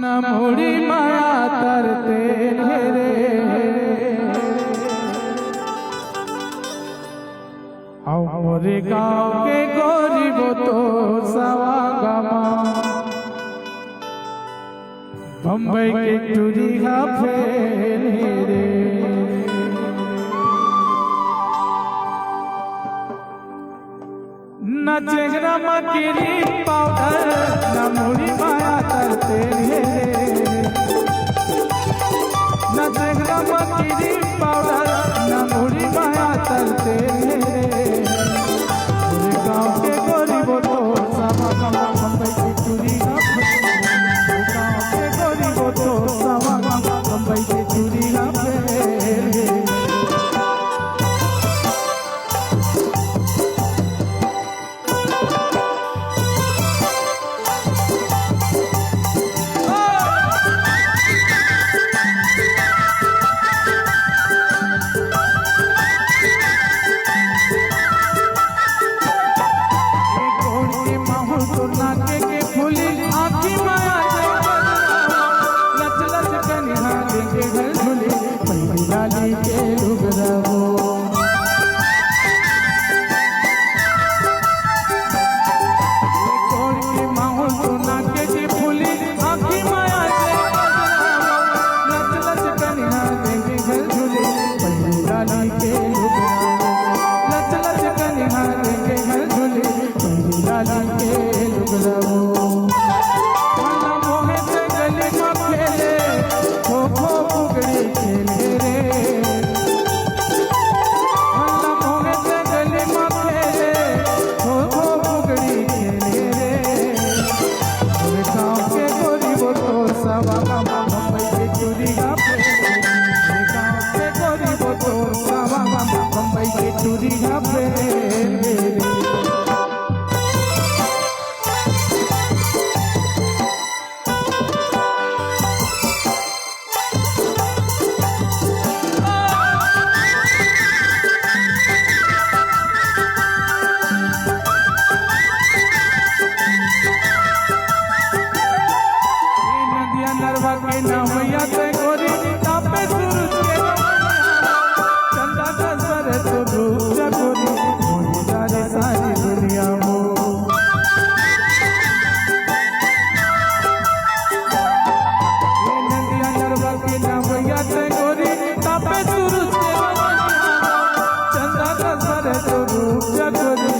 न मुड़ी माया तरते रे मोरे गाँव के गरीब तो सवागमा बम्बई के टूरी फेरे रे न चेहरा मकीरी पाउडर न मुड़ी माया तरते रे न चेहरा मकीरी पाउडर न मुड़ी माया तरते रे गाँव के गरीब तो सवागमा बम्बई की टूरी गाँव के गरीब तो सवागमा बम्बई की टूरी फेरे लाली के लुगरवो कोड़ के माहौल सोना के फूली आँखी माया लच लच कन्या देंगे घर झूले पहली लाली के लुगरवो लच लच कन्या देंगे घर झूले पहली लाली के लुगरवो मोहे से गली में खेले खो खो फुगड़ी खेले बम्बई के टूरी नरवा के नवैया ते गोरी तापे सूरज के चंदा का सर तो रूप गोरी मोरी सारी सारी दुनिया हो ये नदिया नरवा के नवैया ते गोरी तापे सूरज के चंदा का सर तो रूप गोरी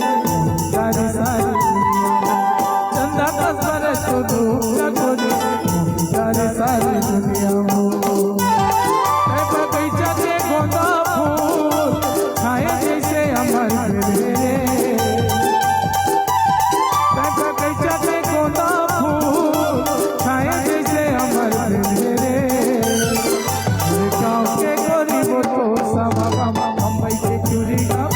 सारी सारी चंदा का सर तो रूप गोरी सारे सारे दुनिया बगीचा के गोंदा फूल खाए जैसे अमर रे बगीचा के गोंदा फूल खाए जैसे अमर रे गाँव के गरीब तो सवागमा बम्बई के टूरी गाँव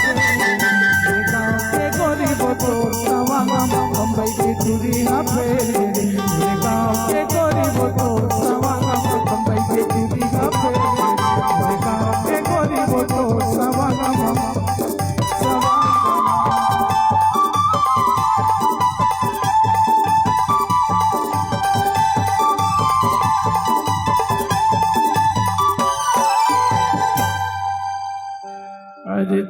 के गरीब तो सवागमा बम्बई के टूरी